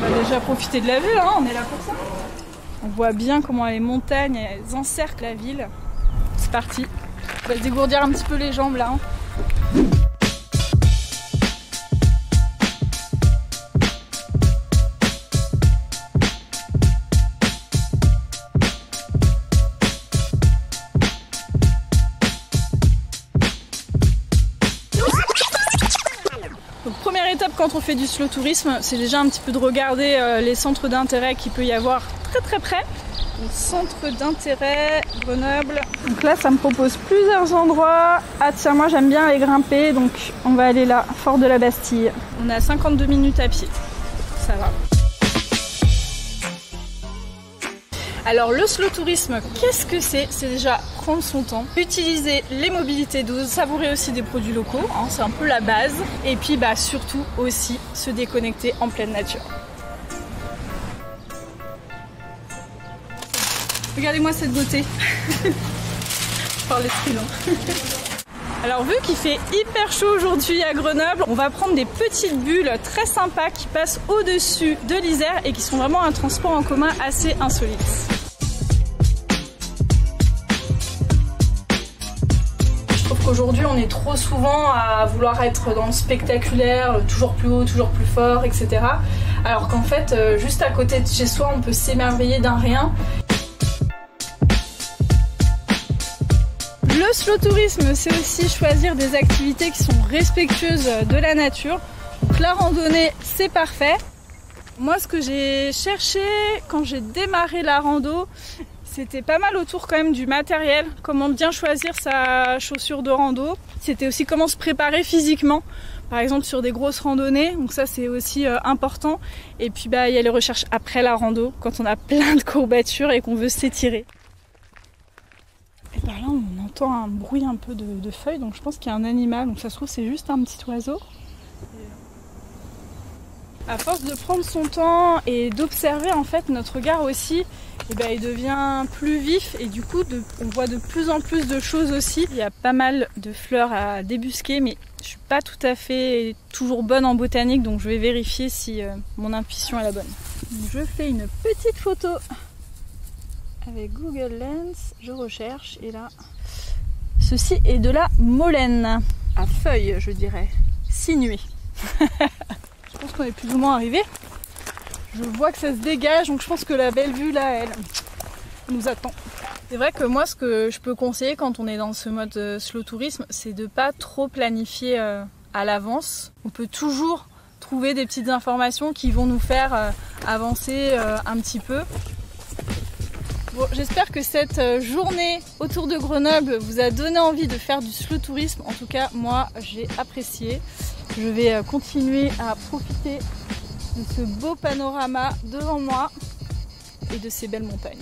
On va déjà profiter de la vue, hein, on est là pour ça. On voit bien comment les montagnes elles encerclent la ville. C'est parti. On va se dégourdir un petit peu les jambes là. Hein. Donc première étape quand on fait du slow tourisme, c'est déjà un petit peu de regarder les centres d'intérêt qu'il peut y avoir très près. Donc, centre d'intérêt Grenoble. Donc là ça me propose plusieurs endroits. Ah tiens, moi j'aime bien aller grimper, donc on va aller là, Fort de la Bastille. On a 52 minutes à pied, ça va. Alors le slow tourisme, qu'est-ce que c'est? C'est déjà prendre son temps, utiliser les mobilités douces, savourer aussi des produits locaux, hein, c'est un peu la base. Et puis surtout aussi se déconnecter en pleine nature. Regardez-moi cette beauté. Par l'esprit lent. Alors vu qu'il fait hyper chaud aujourd'hui à Grenoble, on va prendre des petites bulles très sympas qui passent au-dessus de l'Isère et qui sont vraiment un transport en commun assez insolite. Aujourd'hui, on est trop souvent à vouloir être dans le spectaculaire, toujours plus haut, toujours plus fort, etc. Alors qu'en fait, juste à côté de chez soi, on peut s'émerveiller d'un rien. Le slow tourisme, c'est aussi choisir des activités qui sont respectueuses de la nature. Donc la randonnée, c'est parfait. Moi, ce que j'ai cherché quand j'ai démarré la rando, c'était pas mal autour quand même du matériel, comment bien choisir sa chaussure de rando. C'était aussi comment se préparer physiquement, par exemple sur des grosses randonnées, donc ça c'est aussi important. Et puis il y a les recherches après la rando, quand on a plein de courbatures et qu'on veut s'étirer. Et par là on entend un bruit un peu de feuilles, donc je pense qu'il y a un animal, donc ça se trouve c'est juste un petit oiseau. À force de prendre son temps et d'observer en fait notre regard aussi, il devient plus vif et du coup on voit de plus en plus de choses aussi. Il y a pas mal de fleurs à débusquer mais je suis pas tout à fait toujours bonne en botanique, donc je vais vérifier si mon intuition est la bonne. Donc je fais une petite photo avec Google Lens, je recherche et là ceci est de la molène à feuilles, je dirais, sinuée. Je pense qu'on est plus ou moins arrivé. Je vois que ça se dégage, donc je pense que la belle vue là, elle nous attend. C'est vrai que moi, ce que je peux conseiller quand on est dans ce mode slow tourisme, c'est de pas trop planifier à l'avance. On peut toujours trouver des petites informations qui vont nous faire avancer un petit peu. Bon, j'espère que cette journée autour de Grenoble vous a donné envie de faire du slow tourisme. En tout cas, moi, j'ai apprécié. Je vais continuer à profiter de ce beau panorama devant moi et de ces belles montagnes.